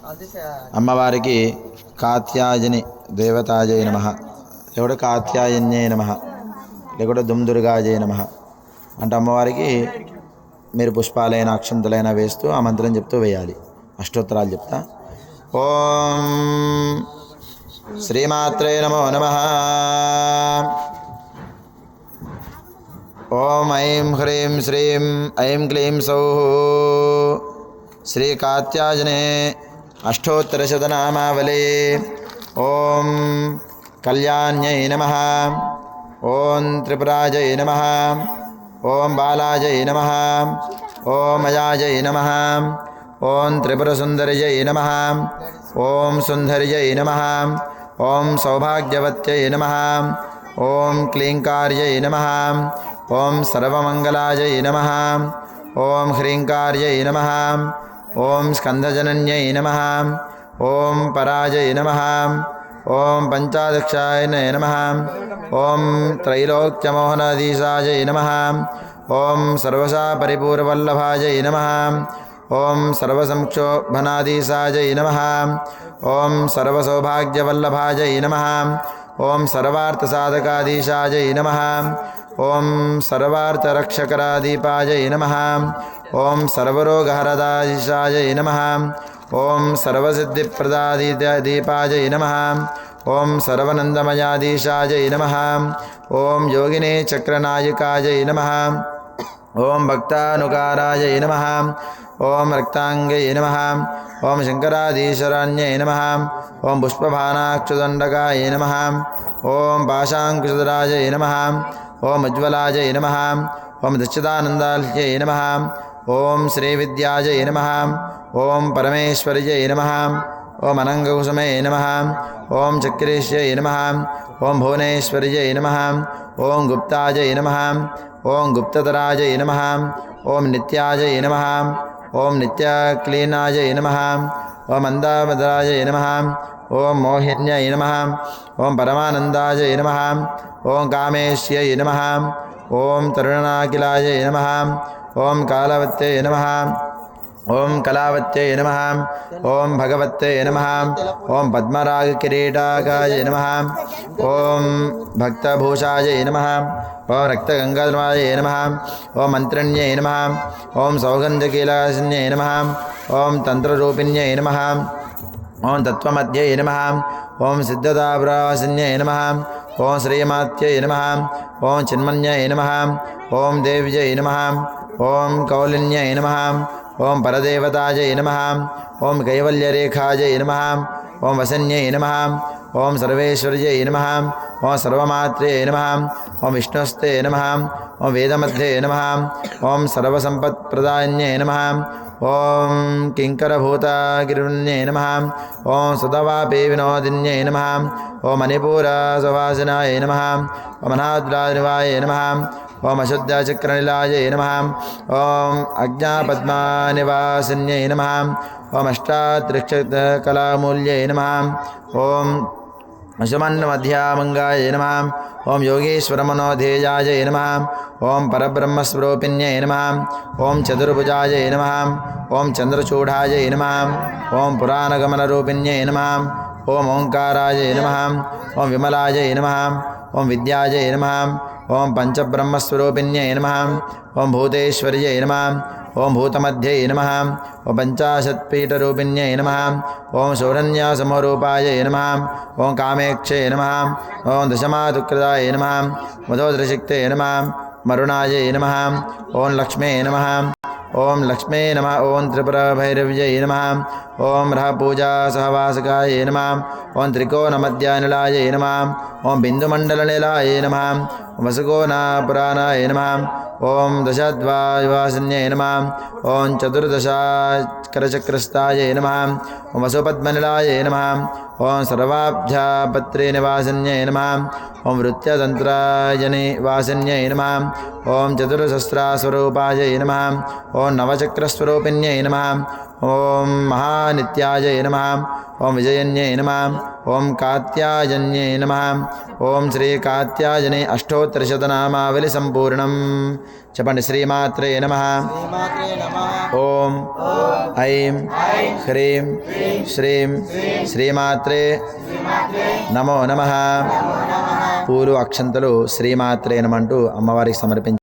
అమ్మవారికి కాత్యాయని దేవతాజయ నమః, లేకుంటే కాత్యాయన్యే నమః, లేకుంటే దుమ్దుర్గాజయ నమః అంటే అమ్మవారికి మీరు పుష్పాలైన అక్షంతలైన వేస్తూ ఆ మంత్రం చెప్తూ వేయాలి. అష్టోత్తరాలు చెప్తా. ఓం శ్రీమాత్రే నమో నమః. ఓం ఐం హ్రీం శ్రీం ఐం క్లీం సౌః శ్రీ కాత్యాయనే అష్టోత్తరశతనామావళి. ఓం కళ్యాణ్యై నమః. ఓం త్రిపురాజై నమః. ఓం బాలాజై నమః. ఓం అజాజై నమః. ఓం త్రిపురసుందర్యై నమః. ఓం సుందర్యై నమః. ఓం సౌభాగ్యవత్యై నమః. ఓం క్లీంకార్యై నమః. ఓం సర్వమంగళాజై నమః. ఓం హ్రీంకార్యై నమః. ఓం స్కందజనన్యై నమః. ఓం పరాజై నమః. ఓం పంచాదక్షాయ నమః. ఓం త్రైలోక్యమోహనాధీశాజై నమః. ఓం సర్వశా పరిపూర్ణవల్లభాజై నమః. ఓం సర్వసంక్షోభనాధీశాజై నమః. ఓం సర్వసౌభాగ్యవల్లభాజై నమః. ఓం సర్వార్థసాధకాధీశాజై నమః. ఓం సర్వార్థరక్షకరాధీపాజై నమః. ఓం సర్వరోగహరదాధీశాజై నమః. ఓం సర్వసిద్ధిప్రదాదీపాజై నమః. ఓం సర్వనందమయాధీశాజై నమః. ఓం యోగినే చక్రనాయకాజై నమః. ఓం భక్తానుకారాజై నమః. ఓం రక్తాంగై నమః. ఓం శంకరాధీశరణ్యై నమః. ఓం పుష్పభానాక్షుదండకాయ నమః. ఓం పాశాంకుశధరాజై నమః. ఓం ఉజ్వలాజై నమః. ఓం దచ్చిదానందాల్యై నమః. ఓం శ్రీవిద్యాజై నమః. ఓం పరమేశ్వర్యై నమః. ఓం అనంగకుసుమే నమః. ఓం చక్రేశ్యై నమః. ఓం భువనేశ్వర్యై నమః. ఓం గుప్తాజై నమః. ఓం గుప్తధరాజై నమః. ఓం నిత్యాజై నమః. ఓం నిత్యక్లీనాజై నమః. ఓం మందామధరాజై నమః. ఓం మోహిన్యై నమః. ఓం పరమానందాజై నమః. ఓం కామేశ్యై నమః. ఓం తరుణాకిలాజై నమః. ఓం కాలవత్యై నమః. ఓం కళావత్యై నమః. ఓం భగవత్యై నమః. ఓం పద్మరాగకిరీటాకాయ నమః. ఓం భక్తభూషాజై నమః. ఓం రక్తగంగాధర్మాయ నమః. ఓం మంత్రణ్యై నమః. ఓం సౌగంధకీలాసిన్యై నమః. ఓం తంత్రరూపిణ్యై నమః. ఓం తత్వమధ్యై నమః. ఓం సిద్ధతాప్రాసిన్యై నమః. ఓం శ్రీమాత్యై నమః. ఓం చిన్మన్యై నమః. ఓం దేవ్యై నమః. ఓం కౌలిన్యై నమః. ఓం పరదేవతాజై నమః. ఓం కైవల్యరేఖాజై నమః. ఓం వసన్యై నమః. ఓం సర్వేశ్వర్యై నమః. ఓం సర్వమాత్రే నమః. ఓం విష్ణుస్తే నమః. ఓం వేదమధ్యే నమః. ఓం సర్వసంపత్ప్రదాన్యై నమః. ఓం కింకరభూతాగిరుణ్యై నమః. ఓం సుధవాపి వినోదిన్యై నమః. ఓం మణిపూరసువాసినాయ నమః. ఓం అనాద్రానివాయ నమః. ఓం అశుద్ధచక్రనిలాయై నమః. ఓం అజ్ఞాపద్మానివాసిన్యై నమః. ఓం అష్టాత్రిక్షకలామూల్యై నమః. ఓం అశమన్నమధ్యామంగాయ నమః. ఓం యోగేశ్వరమనోధేయాయ నమః. ఓం పరబ్రహ్మస్వరూపిణ్యై నమః. ఓం చతుర్భుజాయ నమః. ఓం చంద్రచూడాయ నమః. ఓం పురాణగమనరూపిణ్యై నమః. ఓం ఓంకారాయ నమః. ఓం విమలాయ నమః. ఓం విద్యాయ నమః. ఓం పంచబ్రహ్మస్వరూపిణ్యై నమః. ఓం భూతేశ్వర్యై నమః. ఓం భూతమధ్యై నమః. ఓం పంచాశత్పీఠరూపిణ్యై నమః. ఓం శౌరణ్యసమరూపాయ నమః. ఓం కామేక్షై నమః. ఓం దశమాతుకృతాయ నమః. మధోదరశక్తే నమః. మరుణాయ నమః. ఓం లక్ష్మే నమః. ఓం లక్ష్మే నమః. ఓం త్రిపురభైరవ్యై నమః. ఓం రహపూజా సహవాసకాయ నమః. ఓం త్రికోణమధ్యానిలాయ నమః. ఓం బిందుమండలనిలాయ నమః. ఓం వసుకోనాపురాణాయ నమః. ఓం దశద్వాయువాసిన్యై నమః. ఓం చతుర్దశాకరచక్రస్థాయ నమః. ఓం వసుపద్మనిలాయ నమః. ఓం సర్వాబ్జాపత్రే నివాసిన్యై నమః. ఓం వృత్యతంత్రాయనివాసిన్యై నమః. ఓం చతుర్సహస్రస్వరూపాయ నమః. ఓం నవచక్రస్వరూపిణ్యై నమః. ఓం మహానిత్యాయ నమః. ఓం విజయన్యై నమః. ఓం కాత్యాయన్యై నమః. ఓం శ్రీ కాత్యాయని అష్టోత్తరశతనామావళి సంపూర్ణం. చెప్పండి. శ్రీమాత్రే నమః. శ్రీమాత్రే నమః. ఓం ఐం హ్రీం శ్రీం శ్రీమాత్రే నమో నమః. పూలు అక్షంతలు శ్రీమాత్రే నమంటూ అమ్మవారికి సమర్పించి